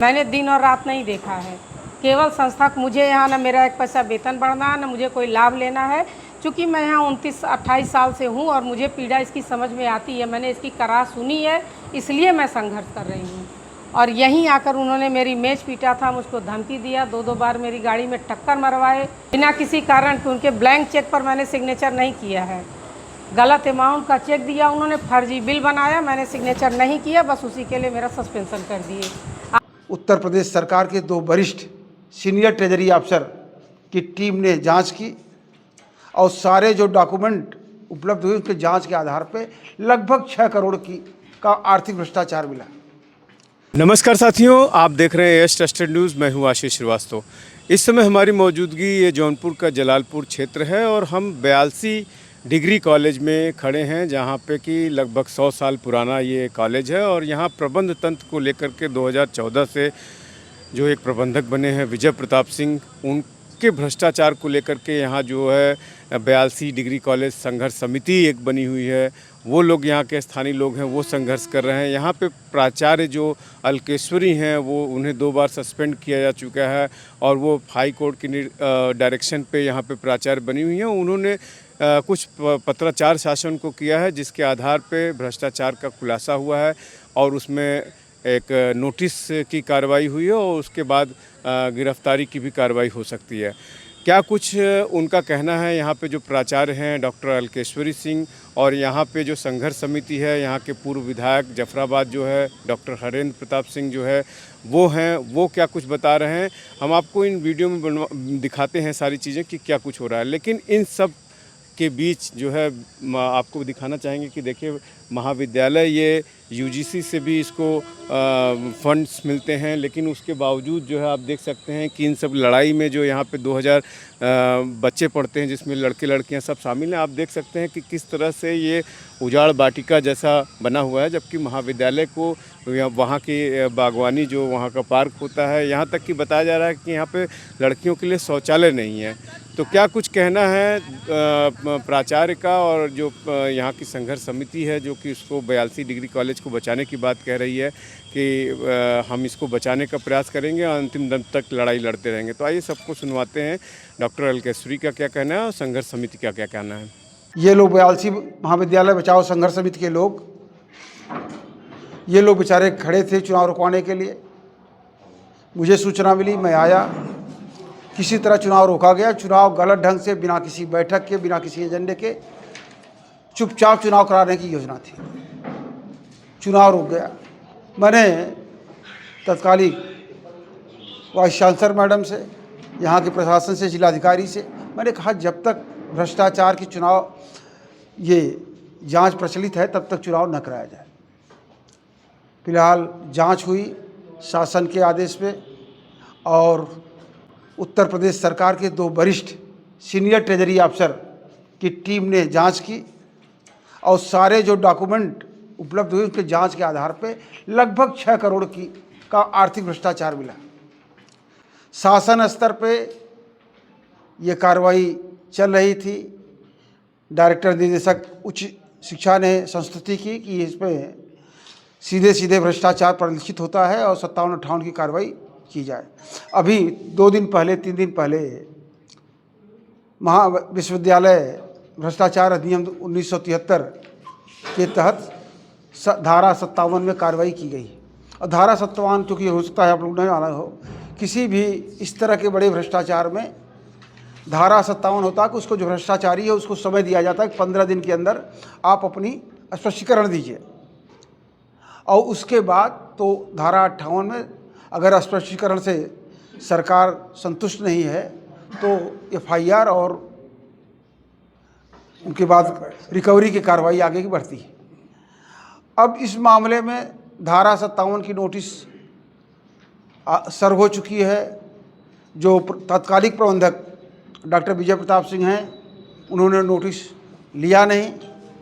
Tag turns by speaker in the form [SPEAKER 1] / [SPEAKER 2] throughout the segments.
[SPEAKER 1] मैंने दिन और रात नहीं देखा है। केवल संस्था मुझे यहाँ ना मेरा एक पैसा वेतन बढ़ना है, ना मुझे कोई लाभ लेना है। चूँकि मैं यहाँ 29-28 साल से हूँ और मुझे पीड़ा इसकी समझ में आती है, मैंने इसकी कराह सुनी है, इसलिए मैं संघर्ष कर रही हूँ। और यहीं आकर उन्होंने मेरी मेज पीटा था, मुझको धमकी दिया, 2-2 बार मेरी गाड़ी में टक्कर मरवाए बिना किसी कारण के। उनके ब्लैंक चेक पर मैंने सिग्नेचर नहीं किया है, गलत अमाउंट का चेक दिया उन्होंने, फर्जी बिल बनाया, मैंने सिग्नेचर नहीं किया, बस उसी के लिए मेरा सस्पेंशन कर दिए।
[SPEAKER 2] उत्तर प्रदेश सरकार के 2 वरिष्ठ सीनियर ट्रेजरी अफसर की टीम ने जांच की और सारे जो डॉक्यूमेंट उपलब्ध हुए उसके जांच के आधार पे लगभग 6 करोड़ का आर्थिक भ्रष्टाचार मिला।
[SPEAKER 3] नमस्कार साथियों, आप देख रहे हैं यस ट्रस्टेड न्यूज़। मैं हूं आशीष श्रीवास्तव। इस समय हमारी मौजूदगी ये जौनपुर का जलालपुर क्षेत्र है और हम 82 डिग्री कॉलेज में खड़े हैं, जहां पे कि लगभग 100 साल पुराना ये कॉलेज है। और यहां प्रबंध तंत्र को लेकर के 2014 से जो एक प्रबंधक बने हैं विजय प्रताप सिंह, उनके भ्रष्टाचार को लेकर के यहाँ जो है 82 डिग्री कॉलेज संघर्ष समिति एक बनी हुई है। वो लोग यहाँ के स्थानीय लोग हैं, वो संघर्ष कर रहे हैं। यहाँ पे प्राचार्य जो अलकेश्वरी हैं, वो उन्हें 2 बार सस्पेंड किया जा चुका है और वो हाई कोर्ट की डायरेक्शन पे यहाँ पे प्राचार्य बनी हुई हैं। उन्होंने कुछ पत्राचार शासन को किया है, जिसके आधार पे भ्रष्टाचार का खुलासा हुआ है और उसमें एक नोटिस की कार्रवाई हुई है और उसके बाद गिरफ्तारी की भी कार्रवाई हो सकती है। क्या कुछ उनका कहना है, यहाँ पे जो प्राचार्य हैं डॉक्टर अलकेश्वरी सिंह और यहाँ पे जो संघर्ष समिति है, यहाँ के पूर्व विधायक जफराबाद जो है डॉक्टर हरेंद्र प्रताप सिंह जो है वो हैं, वो क्या कुछ बता रहे हैं। हम आपको इन वीडियो में दिखाते हैं सारी चीज़ें कि क्या कुछ हो रहा है। लेकिन इन सब के बीच जो है आपको दिखाना चाहेंगे कि देखिए, महाविद्यालय ये यूजीसी से भी इसको फंड्स मिलते हैं, लेकिन उसके बावजूद जो है आप देख सकते हैं कि इन सब लड़ाई में जो यहाँ पे 2000 बच्चे पढ़ते हैं, जिसमें लड़के लड़कियाँ सब शामिल हैं। आप देख सकते हैं कि किस तरह से ये उजाड़ बाटिका जैसा बना हुआ है, जबकि महाविद्यालय को वहाँ की बागवानी जो वहाँ का पार्क होता है, यहाँ तक कि बताया जा रहा है कि यहाँ पे लड़कियों के लिए शौचालय नहीं है। तो क्या कुछ कहना है प्राचार्य का और जो यहाँ की संघर्ष समिति है, जो कि उसको 82 डिग्री कॉलेज को बचाने की बात कह रही है कि हम इसको बचाने का प्रयास करेंगे और अंतिम दम तक लड़ाई लड़ते रहेंगे। तो आइए सबको सुनवाते हैं डॉक्टर अलकेश्वरी का क्या कहना है और संघर्ष समिति का क्या कहना है।
[SPEAKER 2] ये लोग 82 महाविद्यालय बचाओ संघर्ष समिति के लोग, ये लोग बेचारे खड़े थे चुनाव रुकवाने के लिए। मुझे सूचना मिली, मैं आया, किसी तरह चुनाव रोका गया। चुनाव गलत ढंग से, बिना किसी बैठक के, बिना किसी एजेंडे के चुपचाप चुनाव कराने की योजना थी। चुनाव रुक गया। मैंने तत्कालीन वाइस चांसलर मैडम से, यहाँ के प्रशासन से, जिलाधिकारी से मैंने कहा, जब तक भ्रष्टाचार की चुनाव ये जांच प्रचलित है तब तक चुनाव न कराया जाए। फिलहाल जांच हुई शासन के आदेश पे और उत्तर प्रदेश सरकार के 2 वरिष्ठ सीनियर ट्रेजरी अफसर की टीम ने जांच की और सारे जो डॉक्यूमेंट उपलब्ध हुए उसके जांच के आधार पे लगभग 6 करोड़ का आर्थिक भ्रष्टाचार मिला। शासन स्तर पे ये कार्रवाई चल रही थी। डायरेक्टर निदेशक उच्च शिक्षा ने संस्तुति की कि इसमें सीधे सीधे भ्रष्टाचार परिलक्षित होता है और 57-58 की कार्रवाई की जाए। अभी 2 दिन पहले, 3 दिन पहले विश्वविद्यालय भ्रष्टाचार अधिनियम 1973 के तहत धारा 57 में कार्रवाई की गई। और धारा 57, क्योंकि हो सकता है आप लोग नहीं जाना हो, किसी भी इस तरह के बड़े भ्रष्टाचार में धारा 57 होता है कि उसको जो भ्रष्टाचारी है उसको समय दिया जाता है कि 15 दिन के अंदर आप अपनी स्पष्टीकरण दीजिए। और उसके बाद तो धारा 58 में अगर स्पष्टीकरण से सरकार संतुष्ट नहीं है तो एफआईआर और उनके बाद रिकवरी की कार्रवाई आगे की बढ़ती है। अब इस मामले में धारा 57 की नोटिस सर्व हो चुकी है। जो तत्कालिक प्रबंधक डॉक्टर विजय प्रताप सिंह हैं, उन्होंने नोटिस लिया नहीं,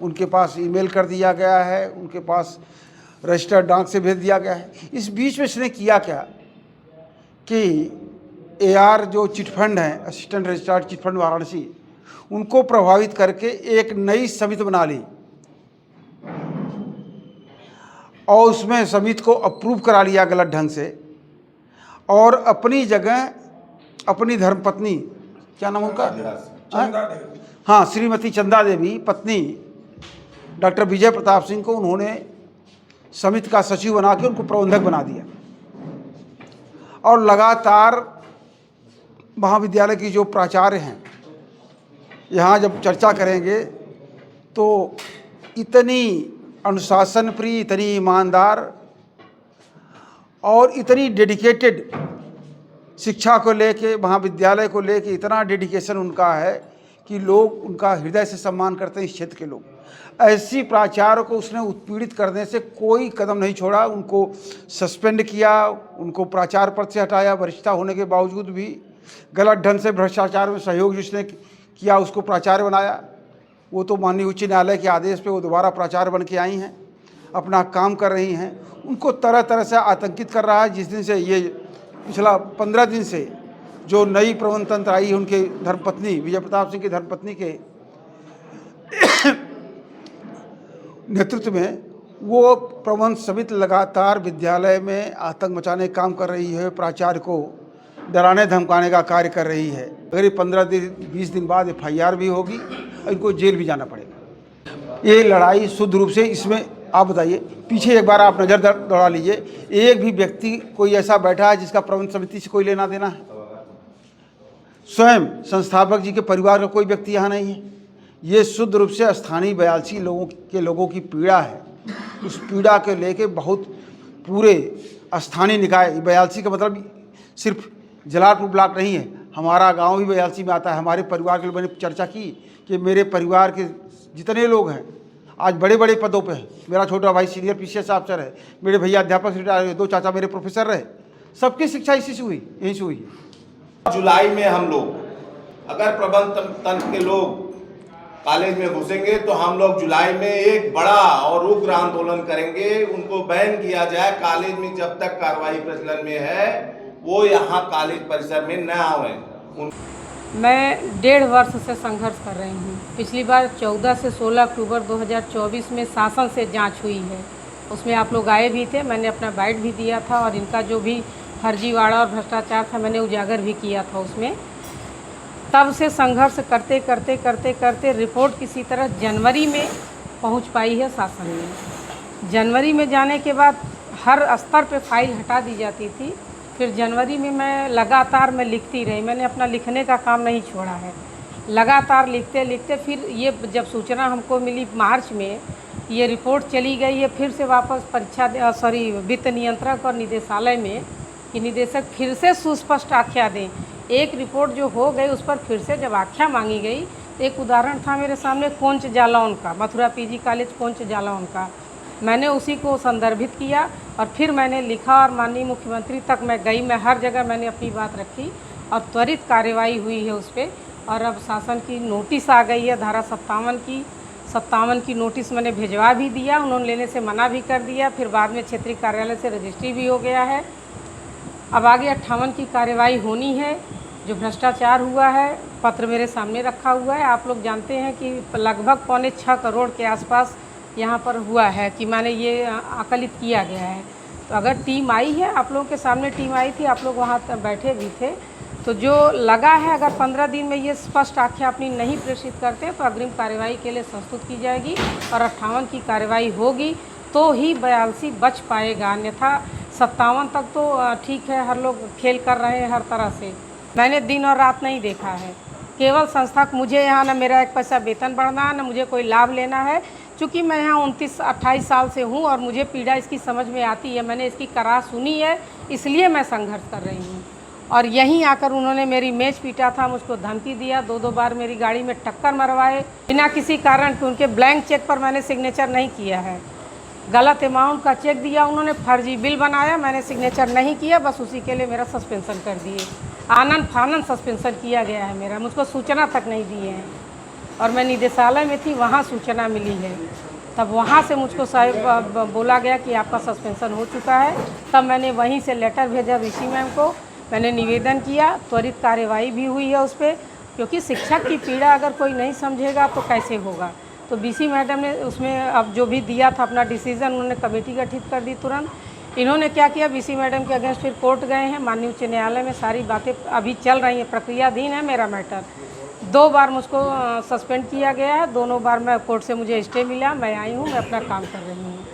[SPEAKER 2] उनके पास ईमेल कर दिया गया है, उनके पास रजिस्टर्ड डाक से भेज दिया गया है। इस बीच में इसने किया क्या कि एआर जो चिटफंड है, असिस्टेंट रजिस्ट्रार चिटफंड वाराणसी, उनको प्रभावित करके एक नई समिति बना ली और उसमें समिति को अप्रूव करा लिया गलत ढंग से और अपनी जगह अपनी धर्मपत्नी, क्या नाम उनका, हाँ, श्रीमती चंदा देवी पत्नी डॉक्टर विजय प्रताप सिंह को उन्होंने समिति का सचिव बना के उनको प्रबंधक बना दिया। और लगातार महाविद्यालय की जो प्राचार्य हैं, यहाँ जब चर्चा करेंगे तो इतनी अनुशासन प्रिय, इतनी ईमानदार और इतनी डेडिकेटेड, शिक्षा को लेके, महाविद्यालय को लेके इतना डेडिकेशन उनका है कि लोग उनका हृदय से सम्मान करते हैं। इस क्षेत्र के लोग ऐसी प्राचार्य को उसने उत्पीड़ित करने से कोई कदम नहीं छोड़ा, उनको सस्पेंड किया, उनको प्राचार्य पद से हटाया। वरिष्ठता होने के बावजूद भी गलत ढंग से भ्रष्टाचार में सहयोग जिसने किया उसको प्राचार्य बनाया। वो तो माननीय उच्च न्यायालय के आदेश पे वो दोबारा प्राचार्य बन के आई हैं, अपना काम कर रही हैं। उनको तरह तरह से आतंकित कर रहा है। जिस दिन से ये पिछला 15 दिन से जो नई प्रबंध तंत्र आई है उनके धर्मपत्नी विजय प्रताप सिंह की धर्मपत्नी के नेतृत्व में, वो प्रबंध समिति लगातार विद्यालय में आतंक मचाने का काम कर रही है, प्राचार्य को डराने धमकाने का कार्य कर रही है। अगर 15 दिन 20 दिन बाद FIR भी होगी और इनको जेल भी जाना पड़ेगा। ये लड़ाई शुद्ध रूप से, इसमें आप बताइए, पीछे एक बार आप नज़र दौड़ा लीजिए, एक भी व्यक्ति कोई ऐसा बैठा है जिसका प्रबंध समिति से कोई लेना देना है? स्वयं संस्थापक जी के परिवार का कोई व्यक्ति यहाँ नहीं है। ये शुद्ध रूप से स्थानीय बयालसी लोगों की पीड़ा है। उस पीड़ा के लेके बहुत पूरे स्थानीय निकाय, बयालसी का मतलब सिर्फ जलालपुर ब्लॉक नहीं है, हमारा गांव भी बयालसी में आता है। हमारे परिवार के लिए मैंने चर्चा की कि मेरे परिवार के जितने लोग हैं आज बड़े बड़े पदों पे हैं। मेरा छोटा भाई सीनियर PCS ऑफिसर है, मेरे भैया अध्यापक रिटायर हुए, 2 चाचा मेरे प्रोफेसर रहे। सबकी शिक्षा इसी से हुई, यहीं से हुई।
[SPEAKER 4] जुलाई में हम लोग अगर प्रबंध तंत्र के लोग कॉलेज में घुसेंगे तो हम लोग जुलाई में एक बड़ा और उग्र आंदोलन करेंगे। उनको बैन किया जाए कॉलेज में, जब तक कार्रवाई प्रचलन में है वो यहाँ कॉलेज परिसर में न आए।
[SPEAKER 1] मैं 1.5 वर्ष से संघर्ष कर रही हूँ। पिछली बार 14 से 16 अक्टूबर 2024 में शासन से जांच हुई है, उसमें आप लोग आए भी थे, मैंने अपना बाइट भी दिया था और इनका जो भी फर्जीवाड़ा और भ्रष्टाचार था मैंने उजागर भी किया था उसमें। तब से संघर्ष करते करते करते करते रिपोर्ट किसी तरह जनवरी में पहुंच पाई है शासन में। जनवरी में जाने के बाद हर स्तर पे फाइल हटा दी जाती थी। फिर जनवरी में मैं लगातार लिखती रही, मैंने अपना लिखने का काम नहीं छोड़ा है। लगातार लिखते लिखते फिर ये जब सूचना हमको मिली मार्च में, ये रिपोर्ट चली गई है फिर से वापस वित्त नियंत्रक और निदेशालय में कि निदेशक फिर से सुस्पष्ट आख्या दें। एक रिपोर्ट जो हो गई उस पर फिर से जब आख्या मांगी गई, एक उदाहरण था मेरे सामने कोंच जालौन का, मथुरा PG कॉलेज कोंच जालौन का। मैंने उसी को संदर्भित किया और फिर मैंने लिखा और माननीय मुख्यमंत्री तक मैं गई। मैं हर जगह मैंने अपनी बात रखी और त्वरित कार्रवाई हुई है उस पर। और अब शासन की नोटिस आ गई है, धारा 57 की नोटिस मैंने भिजवा भी दिया, उन्होंने लेने से मना भी कर दिया। फिर बाद में क्षेत्रीय कार्यालय से रजिस्ट्री भी हो गया है। अब आगे 58 की कार्रवाई होनी है। जो भ्रष्टाचार हुआ है, पत्र मेरे सामने रखा हुआ है। आप लोग जानते हैं कि लगभग 6.25 करोड़ के आसपास यहाँ पर हुआ है कि मैंने ये आकलित किया गया है। तो अगर टीम आई है, आप लोगों के सामने टीम आई थी, आप लोग वहाँ बैठे भी थे, तो जो लगा है अगर 15 दिन में ये स्पष्ट आख्या अपनी नहीं प्रेषित करते तो अग्रिम कार्रवाई के लिए प्रस्तुत की जाएगी और 58 की कार्रवाई होगी तो ही बयालसी बच पाएगा। अन्यथा 57 तक तो ठीक है, हर लोग खेल कर रहे हैं हर तरह से। मैंने दिन और रात नहीं देखा है। केवल संस्था, मुझे यहाँ ना मेरा 1 पैसा वेतन बढ़ना, ना मुझे कोई लाभ लेना है। चूँकि मैं यहाँ 29-28 साल से हूँ और मुझे पीड़ा इसकी समझ में आती है, मैंने इसकी कराह सुनी है, इसलिए मैं संघर्ष कर रही हूँ। और यहीं आकर उन्होंने मेरी मेज पीटा था, मुझको धमकी दिया, 2-2 बार मेरी गाड़ी में टक्कर मरवाए बिना किसी कारण के। उनके ब्लैंक चेक पर मैंने सिग्नेचर नहीं किया है, गलत अमाउंट का चेक दिया उन्होंने, फर्जी बिल बनाया, मैंने सिग्नेचर नहीं किया, बस उसी के लिए मेरा सस्पेंशन कर दिए। आनन फानन सस्पेंशन किया गया है मेरा, मुझको सूचना तक नहीं दिए हैं। और मैं निदेशालय में थी, वहाँ सूचना मिली है, तब वहाँ से मुझको साहब बोला गया कि आपका सस्पेंशन हो चुका है। तब मैंने वहीं से लेटर भेजा VC मैम को, मैंने निवेदन किया, त्वरित कार्यवाही भी हुई है उस पर, क्योंकि शिक्षक की पीड़ा अगर कोई नहीं समझेगा तो कैसे होगा। तो BC मैडम ने उसमें अब जो भी दिया था अपना डिसीज़न, उन्होंने कमेटी गठित कर दी तुरंत। इन्होंने क्या किया, बीसी मैडम के अगेंस्ट फिर कोर्ट गए हैं, माननीय उच्च न्यायालय में सारी बातें अभी चल रही हैं, प्रक्रियाधीन है मेरा मैटर। 2 बार मुझको सस्पेंड किया गया है, दोनों बार मैं कोर्ट से मुझे स्टे मिला, मैं आई हूँ, मैं अपना काम कर रही हूँ।